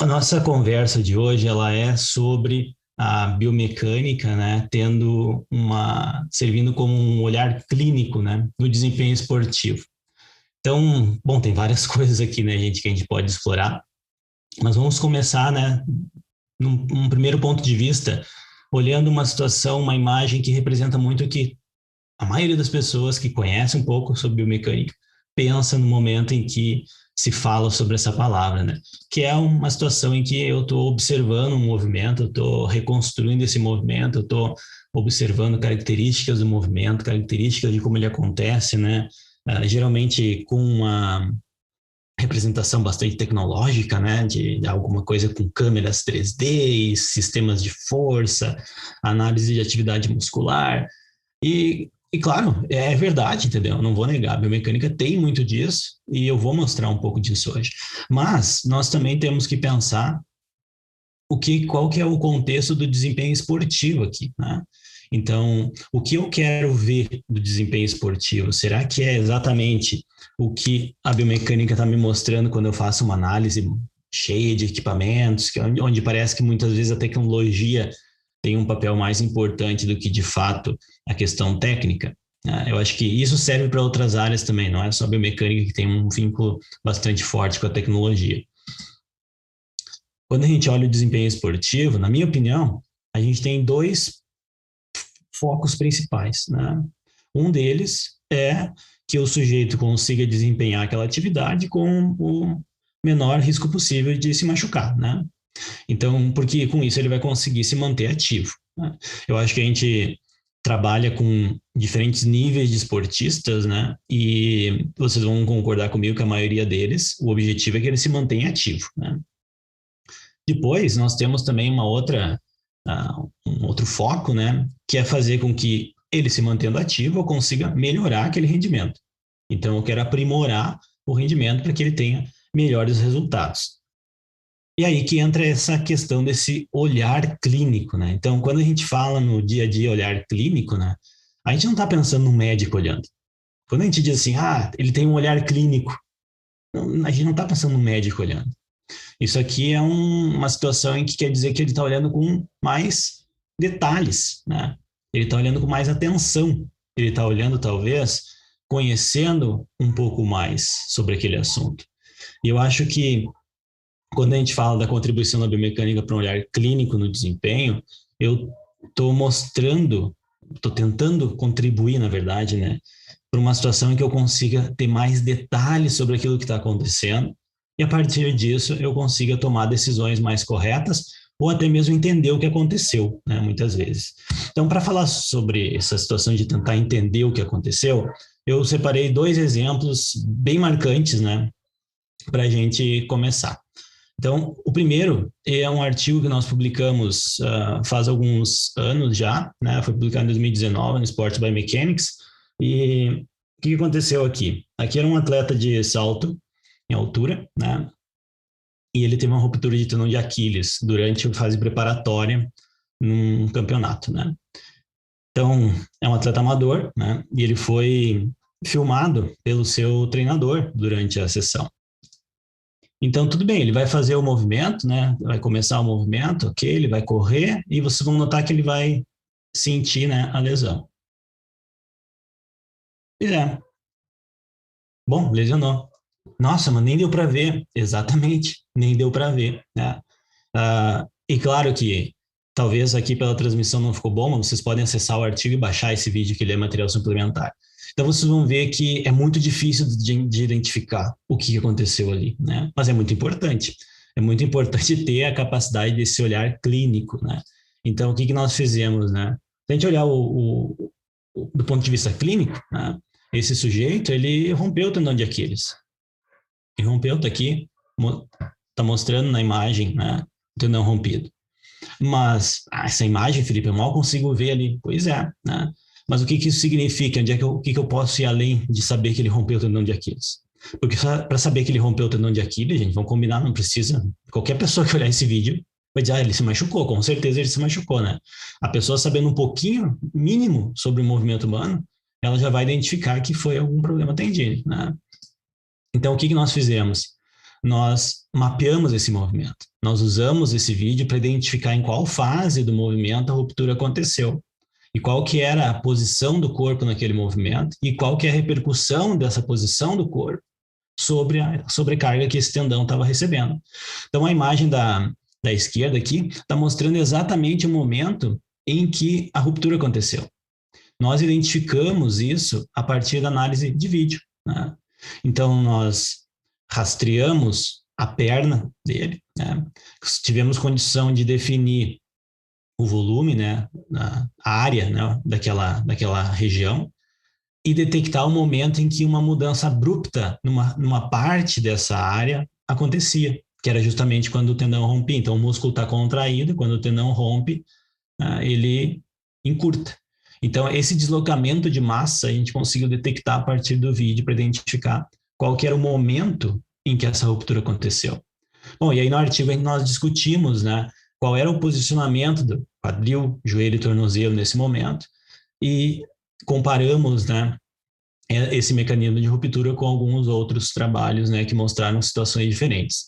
A nossa conversa de hoje ela é sobre a biomecânica, né, servindo como um olhar clínico, né, no desempenho esportivo. Então, bom, tem várias coisas aqui, né, gente, que a gente pode explorar, mas vamos começar, né, num primeiro ponto de vista, olhando uma situação, uma imagem que representa muito o que a maioria das pessoas que conhecem um pouco sobre biomecânica pensa no momento em que se fala sobre essa palavra, né? Que é uma situação em que eu estou observando um movimento, eu estou reconstruindo esse movimento, eu estou observando características do movimento, características de como ele acontece, né? Geralmente com uma representação bastante tecnológica, né, de alguma coisa com câmeras 3D, sistemas de força, análise de atividade muscular, e claro, é verdade, entendeu? Eu não vou negar, a biomecânica tem muito disso e eu vou mostrar um pouco disso hoje. Mas nós também temos que pensar qual que é o contexto do desempenho esportivo aqui, né? Então, o que eu quero ver do desempenho esportivo? Será que é exatamente o que a biomecânica está me mostrando quando eu faço uma análise cheia de equipamentos, onde parece que muitas vezes a tecnologia tem um papel mais importante do que, de fato, a questão técnica? Eu acho que isso serve para outras áreas também, não é só a biomecânica que tem um vínculo bastante forte com a tecnologia. Quando a gente olha o desempenho esportivo, na minha opinião, a gente tem dois focos principais, né? Um deles é que o sujeito consiga desempenhar aquela atividade com o menor risco possível de se machucar, né? Então, porque com isso ele vai conseguir se manter ativo, né? Eu acho que a gente trabalha com diferentes níveis de esportistas, né? E vocês vão concordar comigo que a maioria deles, o objetivo é que ele se mantenha ativo, né? Depois, nós temos também um outro foco, né, que é fazer com que ele se mantendo ativo, eu consiga melhorar aquele rendimento. Então, eu quero aprimorar o rendimento para que ele tenha melhores resultados. E aí que entra essa questão desse olhar clínico, né? Então, quando a gente fala no dia a dia olhar clínico, né, a gente não está pensando no médico olhando. Quando a gente diz assim, ele tem um olhar clínico, a gente não está pensando no médico olhando. Isso aqui é uma situação em que quer dizer que ele está olhando com mais detalhes, né? Ele está olhando com mais atenção. Ele está olhando, talvez, conhecendo um pouco mais sobre aquele assunto. E eu acho que, quando a gente fala da contribuição da biomecânica para um olhar clínico no desempenho, eu estou tentando contribuir, na verdade, né, para uma situação em que eu consiga ter mais detalhes sobre aquilo que está acontecendo e, a partir disso, eu consiga tomar decisões mais corretas ou até mesmo entender o que aconteceu, né, muitas vezes. Então, para falar sobre essa situação de tentar entender o que aconteceu, eu separei dois exemplos bem marcantes, né, para a gente começar. Então, o primeiro é um artigo que nós publicamos faz alguns anos já, né? Foi publicado em 2019 no Sports Biomechanics. E o que aconteceu aqui? Aqui era um atleta de salto em altura, né? E ele teve uma ruptura de tendão de Aquiles durante a fase preparatória num campeonato, né? Então, é um atleta amador, né? E ele foi filmado pelo seu treinador durante a sessão. Então, tudo bem, ele vai fazer o movimento, né? Vai começar o movimento, ok? Ele vai correr e vocês vão notar que ele vai sentir, né, a lesão. E bom, lesionou. Nossa, mas nem deu para ver. Exatamente, nem deu para ver, né? E claro que talvez aqui pela transmissão não ficou bom, mas vocês podem acessar o artigo e baixar esse vídeo que ele é material suplementar. Então vocês vão ver que é muito difícil de identificar o que aconteceu ali, né? Mas é muito importante. É muito importante ter a capacidade desse olhar clínico, né? Então o que nós fizemos, né? Se a gente olhar do ponto de vista clínico, né? Esse sujeito, ele rompeu o tendão de Aquiles. Ele rompeu, tá aqui, tá mostrando na imagem, né? O tendão rompido. Mas essa imagem, Felipe, eu mal consigo ver ali. Pois é, né? Mas o que isso significa? O que eu posso ir além de saber que ele rompeu o tendão de Aquiles? Porque para saber que ele rompeu o tendão de Aquiles, gente, vamos combinar, não precisa. Qualquer pessoa que olhar esse vídeo vai dizer, ele se machucou, com certeza ele se machucou, né? A pessoa sabendo um pouquinho, mínimo, sobre o movimento humano, ela já vai identificar que foi algum problema tendíneo, né? Então, o que nós fizemos? nós mapeamos esse movimento. Nós usamos esse vídeo para identificar em qual fase do movimento a ruptura aconteceu e qual que era a posição do corpo naquele movimento e qual que é a repercussão dessa posição do corpo sobre a sobrecarga que esse tendão estava recebendo. Então, a imagem da esquerda aqui está mostrando exatamente o momento em que a ruptura aconteceu. Nós identificamos isso a partir da análise de vídeo, né? Então, nós rastreamos a perna dele, né? Tivemos condição de definir o volume, né? A área, né? daquela região, e detectar o momento em que uma mudança abrupta numa parte dessa área acontecia, que era justamente quando o tendão rompia. Então, o músculo está contraído, quando o tendão rompe, ele encurta. Então, esse deslocamento de massa a gente conseguiu detectar a partir do vídeo para identificar qual que era o momento em que essa ruptura aconteceu. Bom, e aí no artigo nós discutimos, né, qual era o posicionamento do quadril, joelho e tornozelo nesse momento, e comparamos, né, esse mecanismo de ruptura com alguns outros trabalhos, né, que mostraram situações diferentes.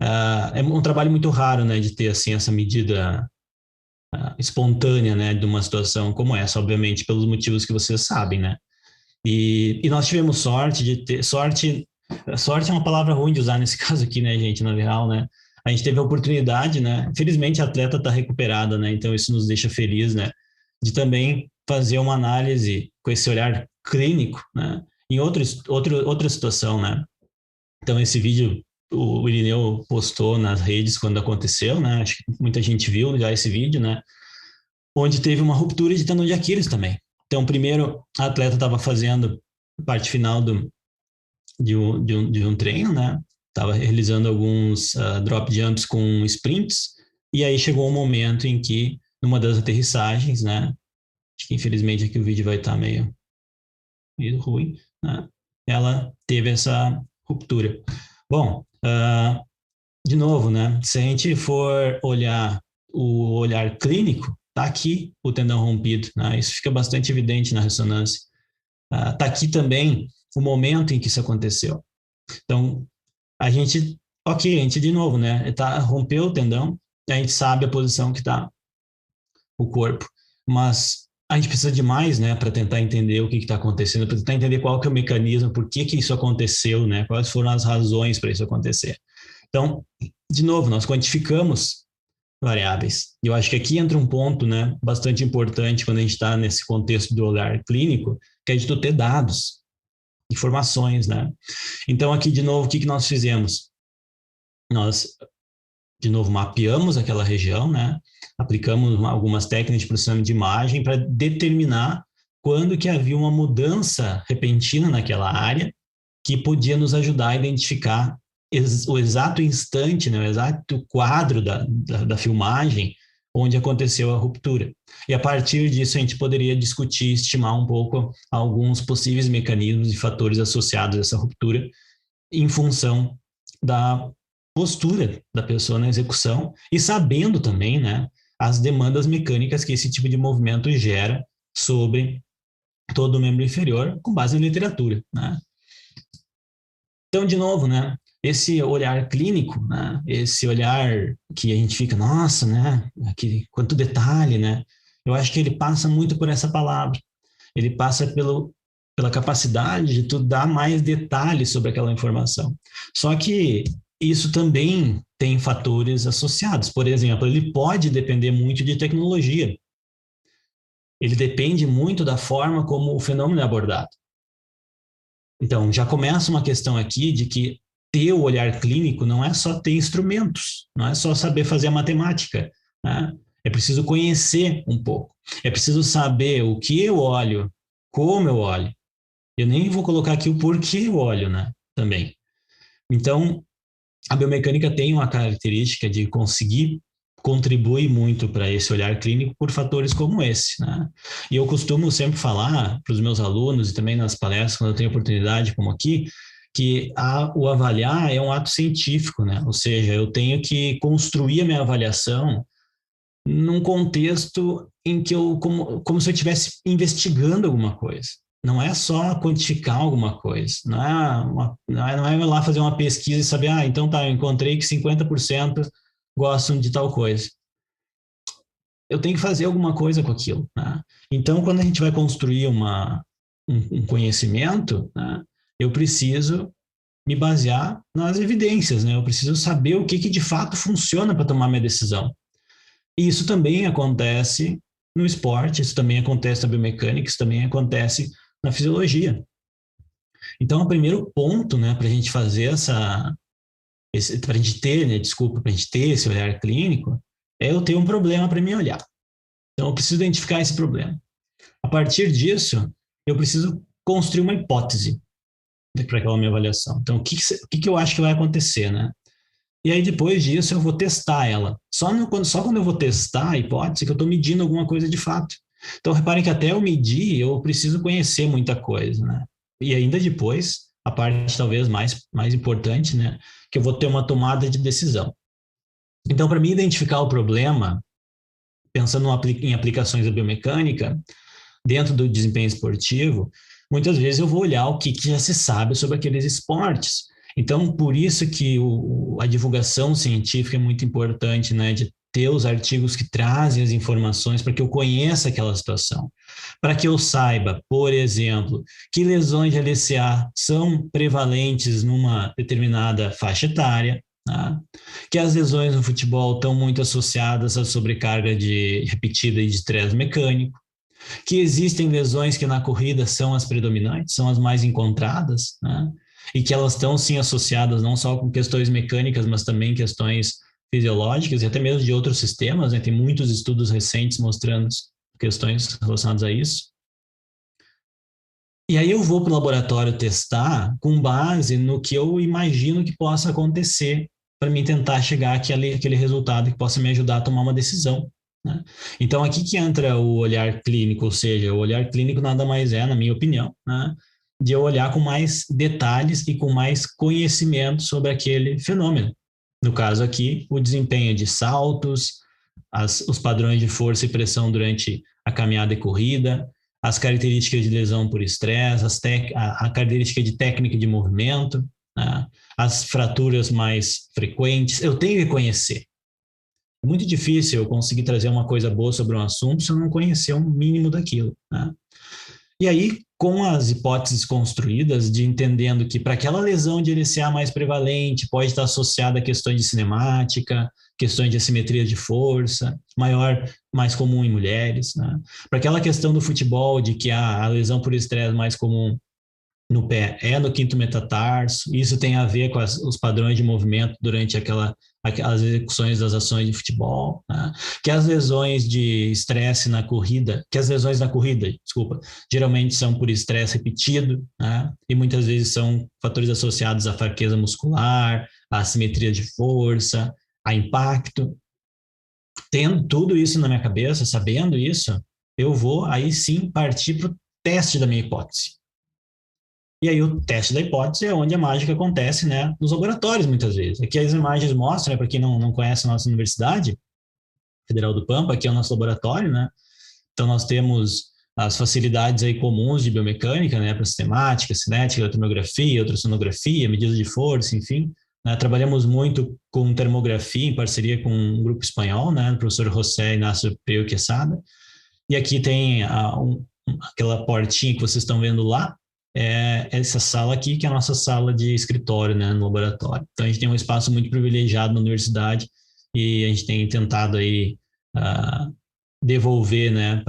É um trabalho muito raro, né, de ter assim essa medida espontânea, né, de uma situação como essa, obviamente pelos motivos que vocês sabem, né. E nós tivemos sorte de ter sorte é uma palavra ruim de usar nesse caso aqui, né, gente, na real, né. A gente teve a oportunidade, né, felizmente a atleta está recuperada, né, então isso nos deixa feliz, né, de também fazer uma análise com esse olhar clínico, né, em outra situação, né. Então esse vídeo o Irineu postou nas redes quando aconteceu, né, acho que muita gente viu já esse vídeo, né, onde teve uma ruptura de tendão de Aquiles também. Então, primeiro, a atleta estava fazendo parte final de um treino, né? Estava realizando alguns drop jumps com sprints, e aí chegou um momento em que, numa das aterrissagens, né? Acho que infelizmente aqui o vídeo vai estar meio ruim, né? Ela teve essa ruptura. Bom, de novo, né? Se a gente for olhar o olhar clínico, tá aqui o tendão rompido, né? Isso fica bastante evidente na ressonância. Tá aqui também o momento em que isso aconteceu. Então, a gente de novo, né? Rompeu o tendão, a gente sabe a posição que está o corpo, mas a gente precisa de mais, né, para tentar entender o que está acontecendo, para tentar entender qual que é o mecanismo, por que isso aconteceu, né? Quais foram as razões para isso acontecer. Então, de novo, nós quantificamos variáveis. E eu acho que aqui entra um ponto, né, bastante importante quando a gente está nesse contexto do olhar clínico, que é de tu ter dados, informações, né? Então, aqui, de novo, o que nós fizemos? Nós, de novo, mapeamos aquela região, né? Aplicamos algumas técnicas de processamento de imagem para determinar quando que havia uma mudança repentina naquela área que podia nos ajudar a identificar o exato instante, né, o exato quadro da filmagem onde aconteceu a ruptura. E a partir disso a gente poderia discutir, estimar um pouco alguns possíveis mecanismos e fatores associados a essa ruptura em função da postura da pessoa na execução e sabendo também, né, as demandas mecânicas que esse tipo de movimento gera sobre todo o membro inferior com base na literatura, né. Então, de novo, né, esse olhar clínico, né, esse olhar que a gente fica, nossa, né, quanto detalhe, né, eu acho que ele passa muito por essa palavra, ele passa pela capacidade de tu dar mais detalhes sobre aquela informação. Só que isso também tem fatores associados, por exemplo, ele pode depender muito de tecnologia, ele depende muito da forma como o fenômeno é abordado. Então, já começa uma questão aqui de que ter o olhar clínico não é só ter instrumentos, não é só saber fazer a matemática, né? É preciso conhecer um pouco, é preciso saber o que eu olho, como eu olho. Eu nem vou colocar aqui o porquê eu olho, né? Também. Então, a biomecânica tem uma característica de conseguir contribuir muito para esse olhar clínico por fatores como esse, né? E eu costumo sempre falar para os meus alunos e também nas palestras, quando eu tenho oportunidade, como aqui, que o avaliar é um ato científico, né? Ou seja, eu tenho que construir a minha avaliação num contexto em que como se eu estivesse investigando alguma coisa. não é só quantificar alguma coisa, não é ir lá fazer uma pesquisa e saber, então tá, eu encontrei que 50% gostam de tal coisa. Eu tenho que fazer alguma coisa com aquilo, né? Então, quando a gente vai construir um conhecimento, né, eu preciso me basear nas evidências, né? Eu preciso saber o que de fato funciona para tomar minha decisão. E isso também acontece no esporte, isso também acontece na biomecânica, isso também acontece na fisiologia. Então, o primeiro ponto, né, para a gente fazer para a gente ter, né, desculpa, para a gente ter esse olhar clínico, é eu ter um problema para me olhar. Então, eu preciso identificar esse problema. A partir disso, eu preciso construir uma hipótese para aquela minha avaliação. Então, o que eu acho que vai acontecer, né? E aí, depois disso, eu vou testar ela. Só quando eu vou testar a hipótese que eu estou medindo alguma coisa de fato. Então, reparem que até eu medir, eu preciso conhecer muita coisa, né? E ainda depois, a parte talvez mais importante, né? Que eu vou ter uma tomada de decisão. Então, para mim identificar o problema, pensando em aplicações da biomecânica, dentro do desempenho esportivo, muitas vezes eu vou olhar o que já se sabe sobre aqueles esportes. Então, por isso que a divulgação científica é muito importante, né? De ter os artigos que trazem as informações para que eu conheça aquela situação. Para que eu saiba, por exemplo, que lesões de LCA são prevalentes numa determinada faixa etária, tá? Que as lesões no futebol estão muito associadas à sobrecarga repetida e de estresse mecânico, que existem lesões que na corrida são as predominantes, são as mais encontradas, né? E que elas estão sim associadas não só com questões mecânicas, mas também questões fisiológicas e até mesmo de outros sistemas, né? Tem muitos estudos recentes mostrando questões relacionadas a isso. E aí eu vou para o laboratório testar com base no que eu imagino que possa acontecer para mim tentar chegar àquele resultado que possa me ajudar a tomar uma decisão, né? Então, aqui que entra o olhar clínico, ou seja, o olhar clínico nada mais é, na minha opinião, né, de eu olhar com mais detalhes e com mais conhecimento sobre aquele fenômeno. No caso aqui, o desempenho de saltos, os padrões de força e pressão durante a caminhada e corrida, as características de lesão por estresse, a característica de técnica de movimento, né, as fraturas mais frequentes. Eu tenho que conhecer. É muito difícil eu conseguir trazer uma coisa boa sobre um assunto se eu não conhecer um mínimo daquilo, né? E aí, com as hipóteses construídas, de entendendo que para aquela lesão de LCA mais prevalente pode estar associada a questões de cinemática, questões de assimetria de força, mais comum em mulheres, né? Para aquela questão do futebol, de que a lesão por estresse mais comum no pé é no quinto metatarso, isso tem a ver com os padrões de movimento durante as execuções das ações de futebol, né? Que as lesões de estresse na corrida, desculpa, geralmente são por estresse repetido, né? E muitas vezes são fatores associados à fraqueza muscular, à assimetria de força, a impacto. Tendo tudo isso na minha cabeça, sabendo isso, eu vou aí sim partir para o teste da minha hipótese. E aí o teste da hipótese é onde a mágica acontece, né? Nos laboratórios, muitas vezes. Aqui as imagens mostram, né, para quem não conhece a nossa universidade, Federal do Pampa, aqui é o nosso laboratório, né? Então nós temos as facilidades aí comuns de biomecânica, né? Para sistemática, cinética, eletromiografia, ultrassonografia, medidas de força, enfim. Né? Trabalhamos muito com termografia em parceria com um grupo espanhol, né? O professor José Inácio Peu Quesada. E aqui tem aquela portinha que vocês estão vendo lá, essa sala aqui, que é a nossa sala de escritório, né, no laboratório. Então, a gente tem um espaço muito privilegiado na universidade e a gente tem tentado aí devolver, né,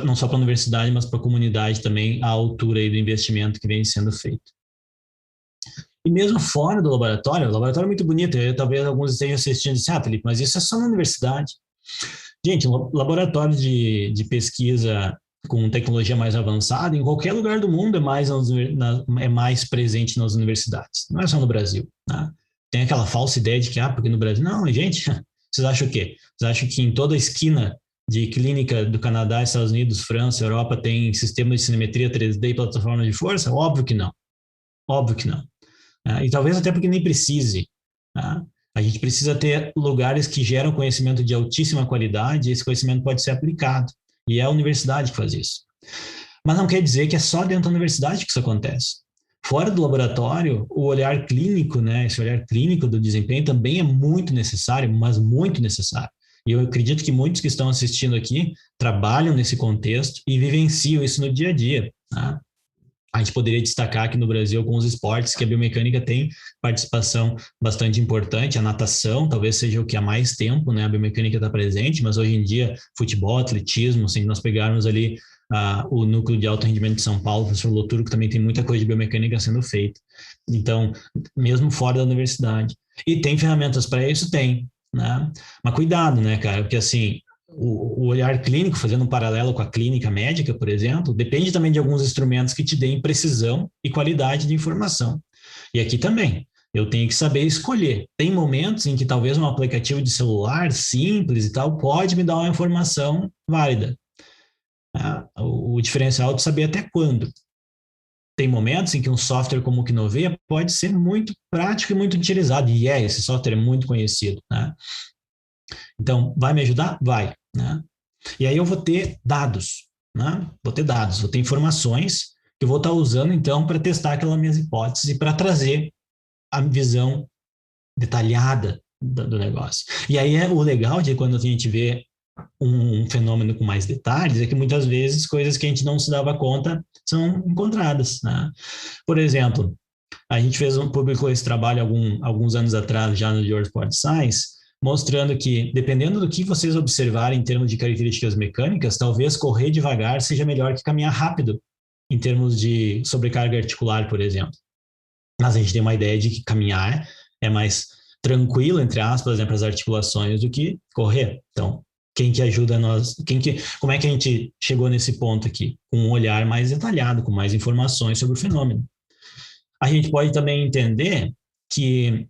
não só para a universidade, mas para a comunidade também, a altura aí do investimento que vem sendo feito. E mesmo fora do laboratório, o laboratório é muito bonito, talvez alguns estejam assistindo e dizem, Felipe, mas isso é só na universidade. Gente, laboratório de pesquisa com tecnologia mais avançada, em qualquer lugar do mundo é mais presente nas universidades. Não é só no Brasil, né? Tem aquela falsa ideia de que, porque no Brasil... Não, gente, vocês acham o quê? Vocês acham que em toda esquina de clínica do Canadá, Estados Unidos, França, Europa tem sistema de cinemetria 3D e plataforma de força? Óbvio que não. Óbvio que não. E talvez até porque nem precise, tá? A gente precisa ter lugares que geram conhecimento de altíssima qualidade e esse conhecimento pode ser aplicado. E é a universidade que faz isso. Mas não quer dizer que é só dentro da universidade que isso acontece. Fora do laboratório, o olhar clínico, né, esse olhar clínico do desempenho também é muito necessário, mas muito necessário. E eu acredito que muitos que estão assistindo aqui trabalham nesse contexto e vivenciam isso no dia a dia. Tá? A gente poderia destacar aqui no Brasil alguns esportes que a biomecânica tem participação bastante importante. A natação talvez seja o que há mais tempo, né? A biomecânica está presente, mas hoje em dia, futebol, atletismo, se nós pegarmos ali o núcleo de alto rendimento de São Paulo, o professor Loturco, também tem muita coisa de biomecânica sendo feita. Então, mesmo fora da universidade. E tem ferramentas para isso? Tem, né? Mas cuidado, né, cara? Porque assim, o olhar clínico, fazendo um paralelo com a clínica médica, por exemplo, depende também de alguns instrumentos que te deem precisão e qualidade de informação. E aqui também, eu tenho que saber escolher. Tem momentos em que talvez um aplicativo de celular simples e tal pode me dar uma informação válida. O diferencial é de saber até quando. Tem momentos em que um software como o Kinovea pode ser muito prático e muito utilizado, e esse software é muito conhecido, né? Então, vai me ajudar? Vai, né? E aí eu vou ter dados, né? Vou ter dados, vou ter informações que eu vou estar usando, então, para testar aquelas minhas hipóteses e para trazer a visão detalhada do negócio. E aí é o legal de quando a gente vê um fenômeno com mais detalhes, é que muitas vezes coisas que a gente não se dava conta são encontradas, né? Por exemplo, a gente publicou esse trabalho alguns anos atrás, já no Your Sport Science, mostrando que, dependendo do que vocês observarem em termos de características mecânicas, talvez correr devagar seja melhor que caminhar rápido, em termos de sobrecarga articular, por exemplo. Mas a gente tem uma ideia de que caminhar é mais tranquilo, entre aspas, né, para as articulações do que correr. Então, quem que ajuda nós? Como é que a gente chegou nesse ponto aqui? Com um olhar mais detalhado, com mais informações sobre o fenômeno. A gente pode também entender que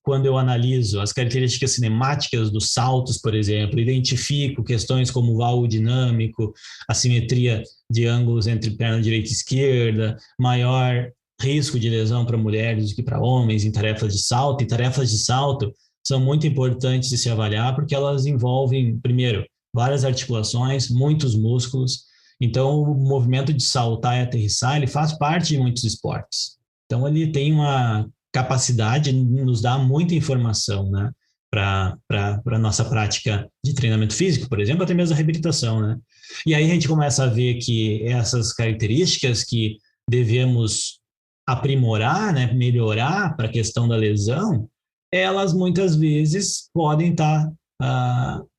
quando eu analiso as características cinemáticas dos saltos, por exemplo, identifico questões como o valo dinâmico, assimetria de ângulos entre perna direita e esquerda, maior risco de lesão para mulheres do que para homens em tarefas de salto. E tarefas de salto são muito importantes de se avaliar porque elas envolvem, primeiro, várias articulações, muitos músculos. Então, o movimento de saltar e aterrissar, ele faz parte de muitos esportes. Então, ele tem uma capacidade, nos dá muita informação, né, para a nossa prática de treinamento físico, por exemplo, até mesmo a reabilitação, né? E aí a gente começa a ver que essas características que devemos aprimorar, né, melhorar para a questão da lesão, elas muitas vezes podem estar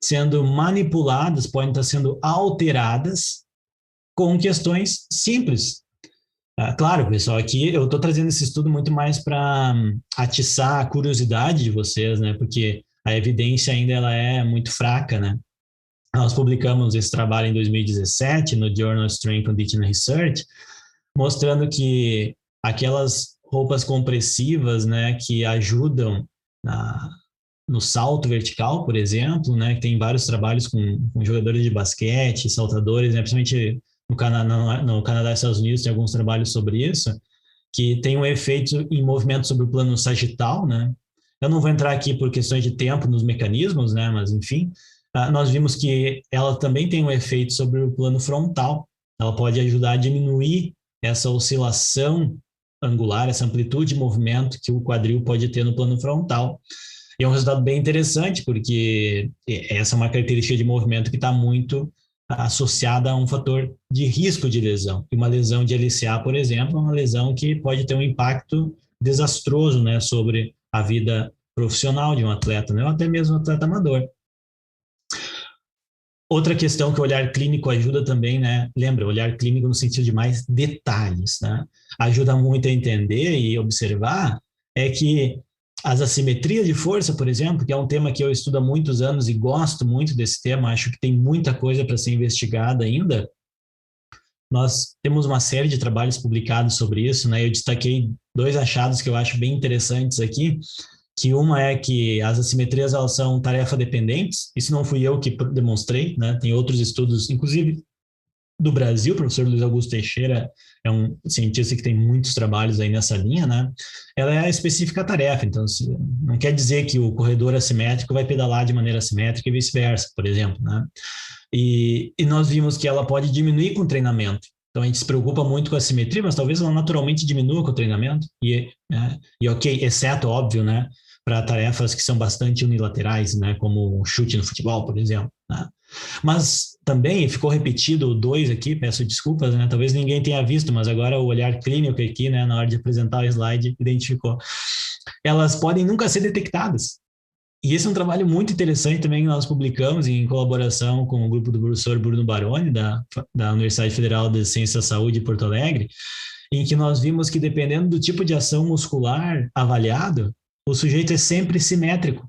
sendo manipuladas, podem estar sendo alteradas com questões simples. Claro, pessoal, aqui eu estou trazendo esse estudo muito mais para atiçar a curiosidade de vocês, né? Porque a evidência ainda ela é muito fraca, né? Nós publicamos esse trabalho em 2017 no Journal of Strength Conditioning Research, mostrando que aquelas roupas compressivas, né, que ajudam no salto vertical, por exemplo, né, que tem vários trabalhos com jogadores de basquete, saltadores, né, principalmente no Canadá e Estados Unidos tem alguns trabalhos sobre isso, que tem um efeito em movimento sobre o plano sagital, né? Eu não vou entrar aqui por questões de tempo nos mecanismos, né? Mas, enfim, nós vimos que ela também tem um efeito sobre o plano frontal. Ela pode ajudar a diminuir essa oscilação angular, essa amplitude de movimento que o quadril pode ter no plano frontal. E é um resultado bem interessante, porque essa é uma característica de movimento que está muito associada a um fator de risco de lesão. E uma lesão de LCA, por exemplo, é uma lesão que pode ter um impacto desastroso, né, sobre a vida profissional de um atleta, né, ou até mesmo um atleta amador. Outra questão que o olhar clínico ajuda também, né? Lembra, olhar clínico no sentido de mais detalhes, né? Ajuda muito a entender e observar é que as assimetrias de força, por exemplo, que é um tema que eu estudo há muitos anos e gosto muito desse tema, acho que tem muita coisa para ser investigada ainda. Nós temos uma série de trabalhos publicados sobre isso, né? Eu destaquei 2 achados que eu acho bem interessantes aqui, que uma é que as assimetrias elas são tarefa dependentes. Isso não fui eu que demonstrei, né? Tem outros estudos, inclusive do Brasil, o professor Luiz Augusto Teixeira é um cientista que tem muitos trabalhos aí nessa linha, né? Ela é a específica tarefa, então não quer dizer que o corredor assimétrico vai pedalar de maneira assimétrica e vice-versa, por exemplo, né? E nós vimos que ela pode diminuir com o treinamento. Então a gente se preocupa muito com a simetria, mas talvez ela naturalmente diminua com o treinamento. E ok, exceto, óbvio, né? Para tarefas que são bastante unilaterais, né? Como o chute no futebol, por exemplo, né? Mas também ficou repetido o 2 aqui, peço desculpas, né? Talvez ninguém tenha visto, mas agora o olhar clínico aqui, né? Na hora de apresentar o slide, identificou. Elas podem nunca ser detectadas. E esse é um trabalho muito interessante também que nós publicamos em colaboração com o grupo do professor Bruno Baroni, da Universidade Federal de Ciências da Saúde de Porto Alegre, em que nós vimos que dependendo do tipo de ação muscular avaliado, o sujeito é sempre simétrico.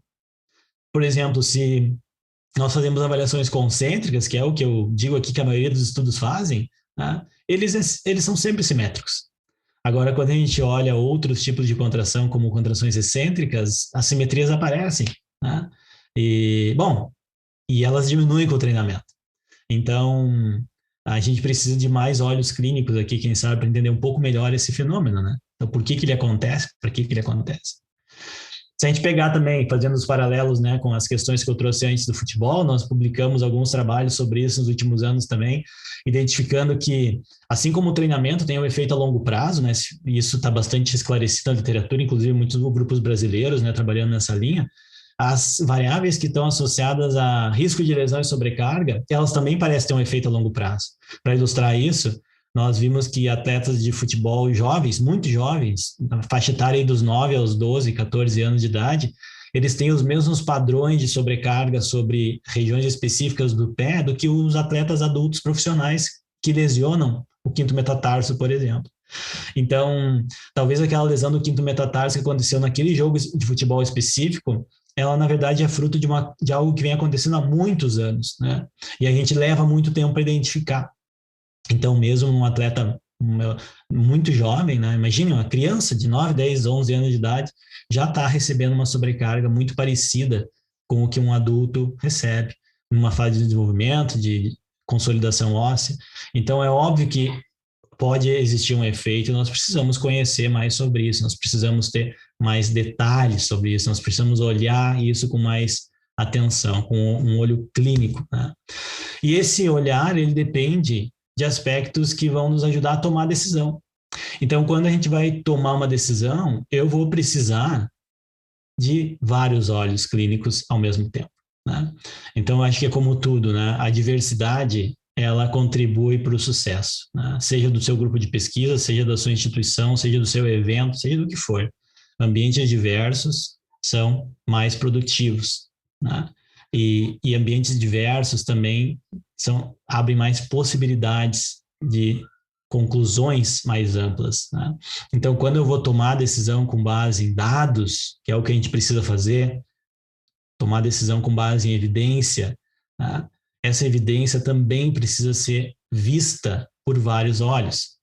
Por exemplo, se nós fazemos avaliações concêntricas, que é o que eu digo aqui que a maioria dos estudos fazem, né? Eles são sempre simétricos. Agora, quando a gente olha outros tipos de contração, como contrações excêntricas, as simetrias aparecem, né? E elas diminuem com o treinamento. Então, a gente precisa de mais olhos clínicos aqui, quem sabe, para entender um pouco melhor esse fenômeno, né? Então, por que ele acontece? Para que ele acontece? Se a gente pegar também, fazendo os paralelos, né, com as questões que eu trouxe antes do futebol, nós publicamos alguns trabalhos sobre isso nos últimos anos também, identificando que, assim como o treinamento tem um efeito a longo prazo, né, isso está bastante esclarecido na literatura, inclusive muitos grupos brasileiros, né, trabalhando nessa linha, as variáveis que estão associadas a risco de lesão e sobrecarga, elas também parecem ter um efeito a longo prazo. Para ilustrar isso, nós vimos que atletas de futebol jovens, muito jovens, na faixa etária dos 9 aos 12, 14 anos de idade, eles têm os mesmos padrões de sobrecarga sobre regiões específicas do pé do que os atletas adultos profissionais que lesionam o quinto metatarso, por exemplo. Então, talvez aquela lesão do quinto metatarso que aconteceu naquele jogo de futebol específico, ela na verdade é fruto de algo que vem acontecendo há muitos anos, né? E a gente leva muito tempo para identificar. Então, mesmo um atleta muito jovem, né? Imagine uma criança de 9, 10, 11 anos de idade já está recebendo uma sobrecarga muito parecida com o que um adulto recebe numa fase de desenvolvimento, de consolidação óssea. Então, é óbvio que pode existir um efeito e nós precisamos conhecer mais sobre isso, nós precisamos ter mais detalhes sobre isso, nós precisamos olhar isso com mais atenção, com um olho clínico, né? E esse olhar, ele depende de aspectos que vão nos ajudar a tomar decisão. Então, quando a gente vai tomar uma decisão, eu vou precisar de vários olhos clínicos ao mesmo tempo, né? Então, acho que é como tudo, né? A diversidade, ela contribui para o sucesso, né? Seja do seu grupo de pesquisa, seja da sua instituição, seja do seu evento, seja do que for. Ambientes diversos são mais produtivos, né? E ambientes diversos também abrem mais possibilidades de conclusões mais amplas, né? Então, quando eu vou tomar a decisão com base em dados, que é o que a gente precisa fazer, tomar decisão com base em evidência, né? Essa evidência também precisa ser vista por vários olhos.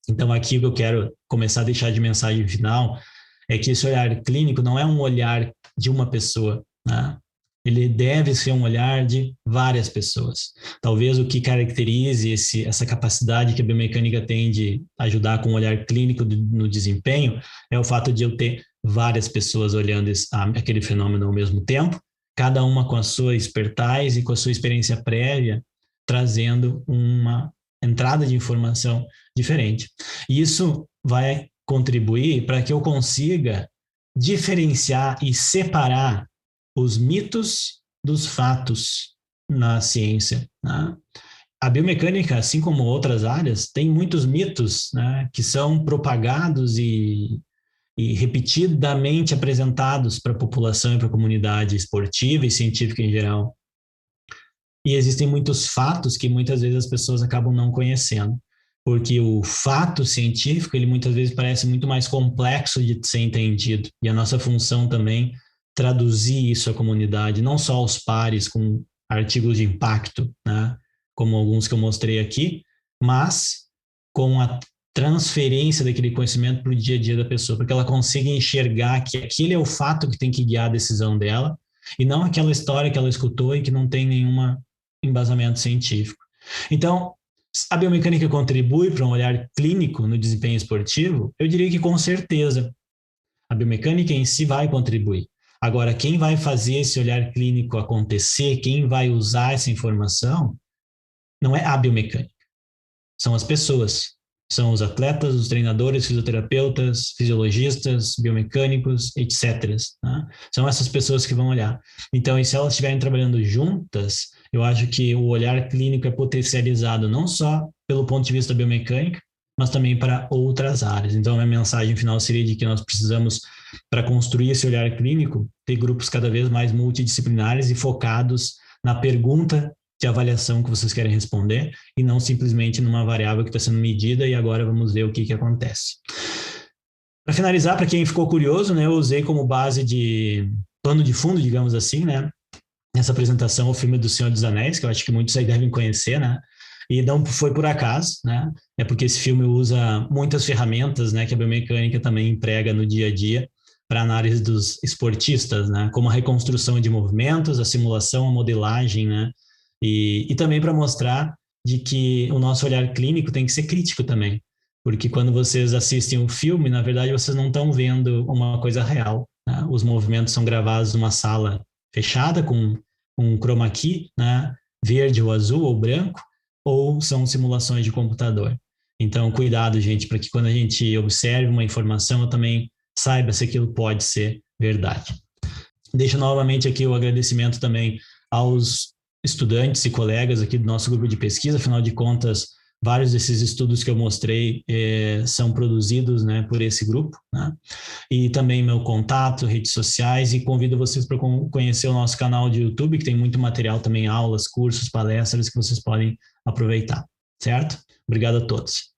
Então, aqui o que eu quero começar a deixar de mensagem final é que esse olhar clínico não é um olhar de uma pessoa, né? Ele deve ser um olhar de várias pessoas. Talvez o que caracterize essa capacidade que a biomecânica tem de ajudar com o olhar clínico no desempenho é o fato de eu ter várias pessoas olhando aquele fenômeno ao mesmo tempo, cada uma com a sua expertise e com a sua experiência prévia, trazendo uma entrada de informação diferente. E isso vai contribuir para que eu consiga diferenciar e separar os mitos dos fatos na ciência, né? A biomecânica, assim como outras áreas, tem muitos mitos, né, que são propagados e repetidamente apresentados para a população e para a comunidade esportiva e científica em geral. E existem muitos fatos que muitas vezes as pessoas acabam não conhecendo, porque o fato científico, ele muitas vezes parece muito mais complexo de ser entendido, e a nossa função também traduzir isso à comunidade, não só aos pares com artigos de impacto, né, como alguns que eu mostrei aqui, mas com a transferência daquele conhecimento para o dia a dia da pessoa, para que ela consiga enxergar que aquele é o fato que tem que guiar a decisão dela, e não aquela história que ela escutou e que não tem nenhum embasamento científico. Então, A biomecânica contribui para um olhar clínico no desempenho esportivo? Eu diria que com certeza. A biomecânica em si vai contribuir. Agora, quem vai fazer esse olhar clínico acontecer, quem vai usar essa informação, não é a biomecânica, são as pessoas. São os atletas, os treinadores, fisioterapeutas, fisiologistas, biomecânicos, etc. Né? São essas pessoas que vão olhar. Então, e se elas estiverem trabalhando juntas, eu acho que o olhar clínico é potencializado não só pelo ponto de vista biomecânico, mas também para outras áreas. Então, a minha mensagem final seria de que nós precisamos, para construir esse olhar clínico, ter grupos cada vez mais multidisciplinares e focados na pergunta de avaliação que vocês querem responder e não simplesmente numa variável que está sendo medida e agora vamos ver o que acontece. Para finalizar, para quem ficou curioso, né, eu usei como base de pano de fundo, digamos assim, né, nessa apresentação o filme do Senhor dos Anéis, que eu acho que muitos aí devem conhecer, né, e não foi por acaso, né, é porque esse filme usa muitas ferramentas, né, que a biomecânica também emprega no dia a dia para análise dos esportistas, né, como a reconstrução de movimentos, a simulação, a modelagem, né, e também para mostrar de que o nosso olhar clínico tem que ser crítico também, porque quando vocês assistem um filme, na verdade vocês não estão vendo uma coisa real, né? Os movimentos são gravados numa sala fechada com um chroma key, né? Verde ou azul ou branco, ou são simulações de computador. Então, cuidado, gente, para que quando a gente observe uma informação, eu também saiba se aquilo pode ser verdade. Deixo novamente aqui o agradecimento também aos estudantes e colegas aqui do nosso grupo de pesquisa, afinal de contas, vários desses estudos que eu mostrei são produzidos, né, por esse grupo, né? E também meu contato, redes sociais, e convido vocês para conhecer o nosso canal de YouTube, que tem muito material também, aulas, cursos, palestras que vocês podem aproveitar, certo? Obrigado a todos.